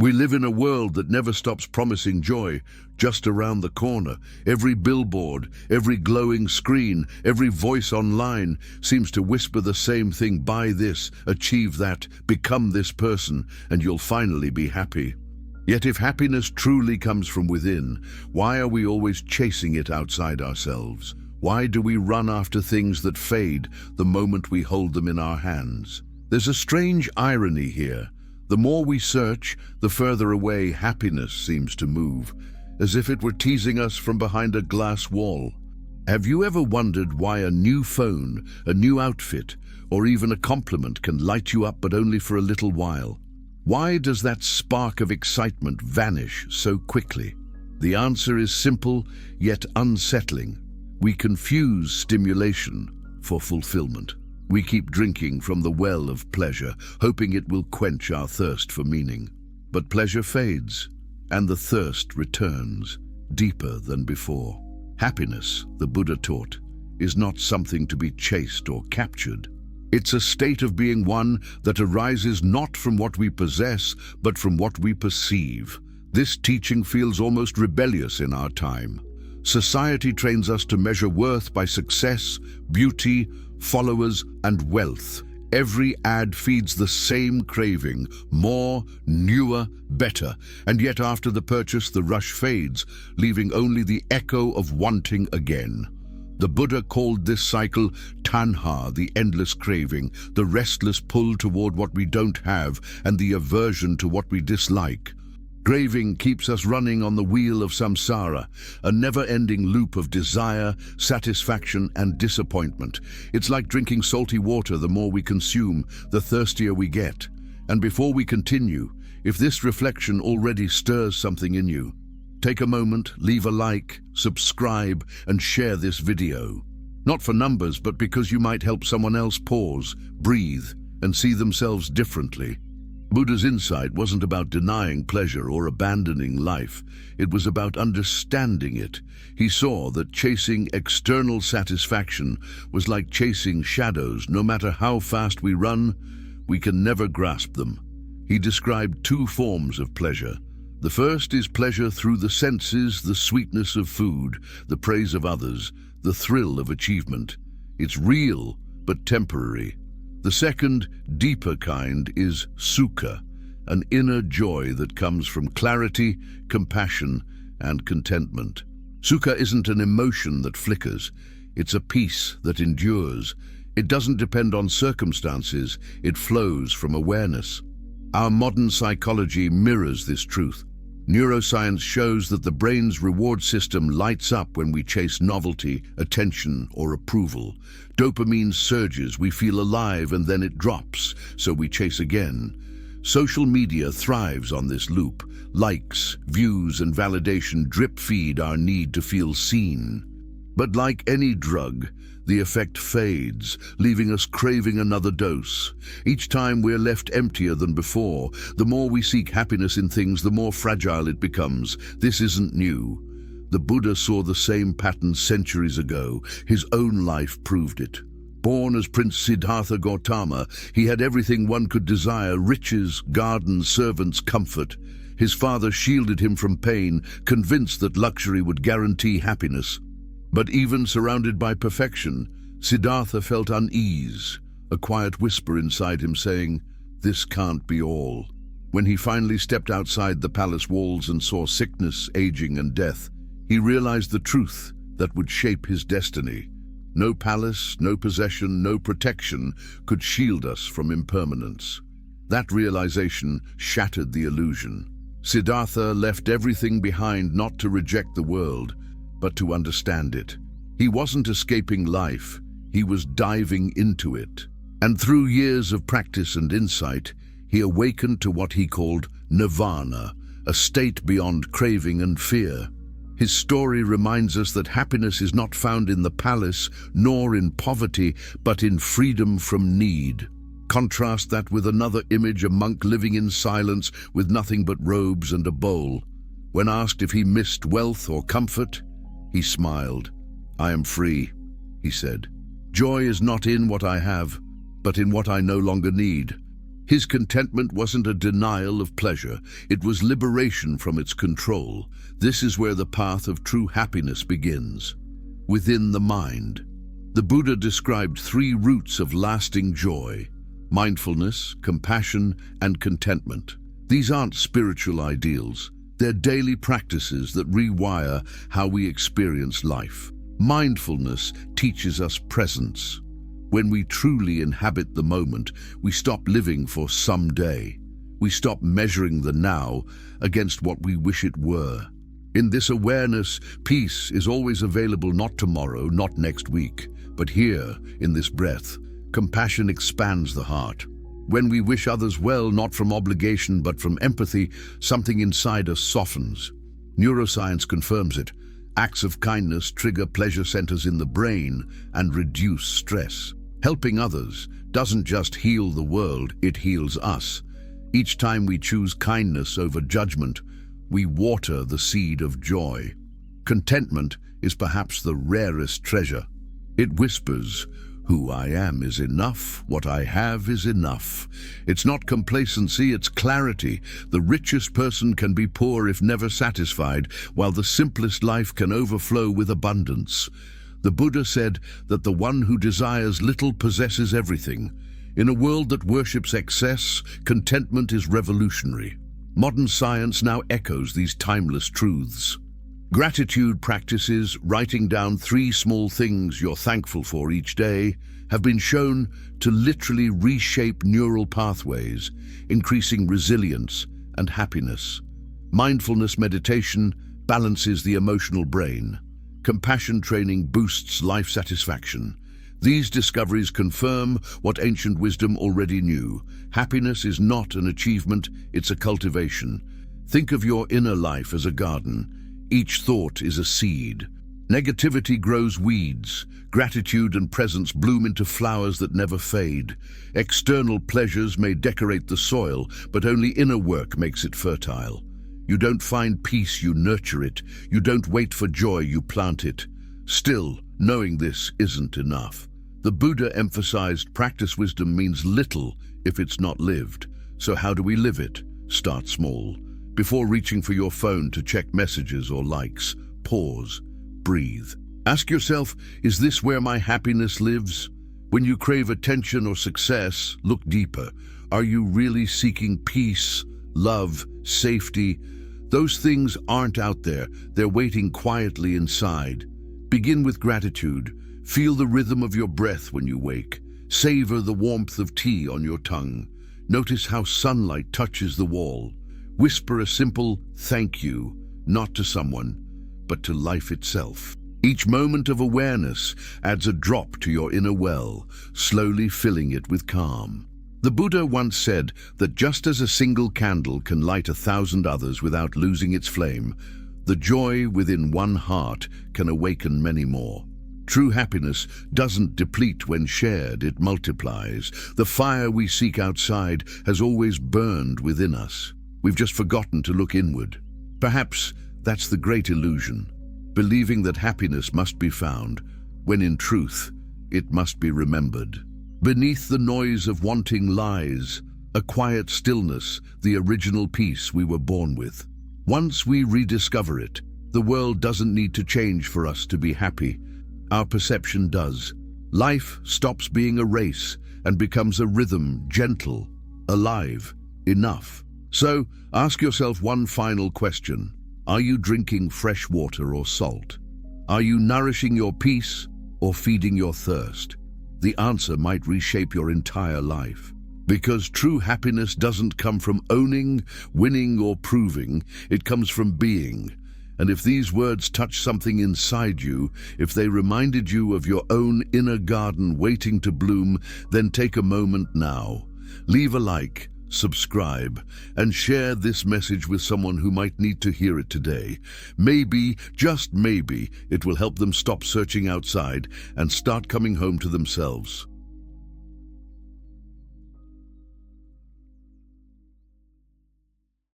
We live in a world that never stops promising joy, just around the corner. Every billboard, every glowing screen, every voice online seems to whisper the same thing: buy this, achieve that, become this person, and you'll finally be happy. Yet if happiness truly comes from within, why are we always chasing it outside ourselves? Why do we run after things that fade the moment we hold them in our hands? There's a strange irony here. The more we search, the further away happiness seems to move, as if it were teasing us from behind a glass wall. Have you ever wondered why a new phone, a new outfit, or even a compliment can light you up, but only for a little while? Why does that spark of excitement vanish so quickly? The answer is simple, yet unsettling. We confuse stimulation for fulfillment. We keep drinking from the well of pleasure, hoping it will quench our thirst for meaning. But pleasure fades, and the thirst returns, deeper than before. Happiness, the Buddha taught, is not something to be chased or captured. It's a state of being one that arises not from what we possess, but from what we perceive. This teaching feels almost rebellious in our time. Society trains us to measure worth by success, beauty, followers, and wealth. Every ad feeds the same craving: more, newer, better. And yet after the purchase, the rush fades, leaving only the echo of wanting again. The Buddha called this cycle tanha, the endless craving, the restless pull toward what we don't have, and the aversion to what we dislike. Craving keeps us running on the wheel of samsara, a never-ending loop of desire, satisfaction, and disappointment. It's like drinking salty water. The more we consume, the thirstier we get. And before we continue, if this reflection already stirs something in you, take a moment, leave a like, subscribe, and share this video. Not for numbers, but because you might help someone else pause, breathe, and see themselves differently. Buddha's insight wasn't about denying pleasure or abandoning life. It was about understanding it. He saw that chasing external satisfaction was like chasing shadows. No matter how fast we run, we can never grasp them. He described two forms of pleasure. The first is pleasure through the senses, the sweetness of food, the praise of others, the thrill of achievement. It's real, but temporary. The second, deeper kind is sukha, an inner joy that comes from clarity, compassion, and contentment. Sukha isn't an emotion that flickers. It's a peace that endures. It doesn't depend on circumstances. It flows from awareness. Our modern psychology mirrors this truth. Neuroscience shows that the brain's reward system lights up when we chase novelty, attention, or approval. Dopamine surges, we feel alive, and then it drops, so we chase again. Social media thrives on this loop. Likes, views, and validation drip feed our need to feel seen. But like any drug, the effect fades, leaving us craving another dose. Each time we're left emptier than before. The more we seek happiness in things, the more fragile it becomes. This isn't new. The Buddha saw the same pattern centuries ago. His own life proved it. Born as Prince Siddhartha Gautama, he had everything one could desire: riches, gardens, servants, comfort. His father shielded him from pain, convinced that luxury would guarantee happiness. But even surrounded by perfection, Siddhartha felt unease, a quiet whisper inside him saying, "This can't be all." When he finally stepped outside the palace walls and saw sickness, aging, and death, he realized the truth that would shape his destiny. No palace, no possession, no protection could shield us from impermanence. That realization shattered the illusion. Siddhartha left everything behind, not to reject the world, but to understand it. He wasn't escaping life, he was diving into it. And through years of practice and insight, he awakened to what he called nirvana, a state beyond craving and fear. His story reminds us that happiness is not found in the palace, nor in poverty, but in freedom from need. Contrast that with another image: a monk living in silence with nothing but robes and a bowl. When asked if he missed wealth or comfort, he smiled. "I am free," he said. "Joy is not in what I have, but in what I no longer need." His contentment wasn't a denial of pleasure, it was liberation from its control. This is where the path of true happiness begins. Within the mind. The Buddha described 3 roots of lasting joy: mindfulness, compassion, and contentment. These aren't spiritual ideals. They're daily practices that rewire how we experience life. Mindfulness teaches us presence. When we truly inhabit the moment, we stop living for someday. We stop measuring the now against what we wish it were. In this awareness, peace is always available, not tomorrow, not next week, but here, in this breath. Compassion expands the heart. When we wish others well, not from obligation but from empathy, something inside us softens. Neuroscience confirms it. Acts of kindness trigger pleasure centers in the brain and reduce stress. Helping others doesn't just heal the world, it heals us. Each time we choose kindness over judgment, we water the seed of joy. Contentment is perhaps the rarest treasure. It whispers, "Who I am is enough, what I have is enough." It's not complacency, it's clarity. The richest person can be poor if never satisfied, while the simplest life can overflow with abundance. The Buddha said that the one who desires little possesses everything. In a world that worships excess, contentment is revolutionary. Modern science now echoes these timeless truths. Gratitude practices, writing down 3 small things you're thankful for each day, have been shown to literally reshape neural pathways, increasing resilience and happiness. Mindfulness meditation balances the emotional brain. Compassion training boosts life satisfaction. These discoveries confirm what ancient wisdom already knew. Happiness is not an achievement, it's a cultivation. Think of your inner life as a garden. Each thought is a seed. Negativity grows weeds. Gratitude and presence bloom into flowers that never fade. External pleasures may decorate the soil, but only inner work makes it fertile. You don't find peace, you nurture it. You don't wait for joy, you plant it. Still, knowing this isn't enough. The Buddha emphasized practice wisdom means little if it's not lived. So how do we live it? Start small. Before reaching for your phone to check messages or likes, pause, breathe. Ask yourself, is this where my happiness lives? When you crave attention or success, look deeper. Are you really seeking peace, love, safety? Those things aren't out there, they're waiting quietly inside. Begin with gratitude. Feel the rhythm of your breath when you wake. Savor the warmth of tea on your tongue. Notice how sunlight touches the wall. Whisper a simple thank you, not to someone, but to life itself. Each moment of awareness adds a drop to your inner well, slowly filling it with calm. The Buddha once said that just as a single candle can light 1,000 others without losing its flame, the joy within one heart can awaken many more. True happiness doesn't deplete when shared, it multiplies. The fire we seek outside has always burned within us. We've just forgotten to look inward. Perhaps that's the great illusion, believing that happiness must be found, when in truth, it must be remembered. Beneath the noise of wanting lies a quiet stillness, the original peace we were born with. Once we rediscover it, the world doesn't need to change for us to be happy. Our perception does. Life stops being a race and becomes a rhythm, gentle, alive, enough. So, ask yourself one final question. Are you drinking fresh water or salt? Are you nourishing your peace or feeding your thirst? The answer might reshape your entire life. Because true happiness doesn't come from owning, winning, or proving. It comes from being. And if these words touch something inside you, if they reminded you of your own inner garden waiting to bloom, then take a moment now. Leave a like, subscribe, and share this message with someone who might need to hear it today. Maybe, just maybe, it will help them stop searching outside and start coming home to themselves.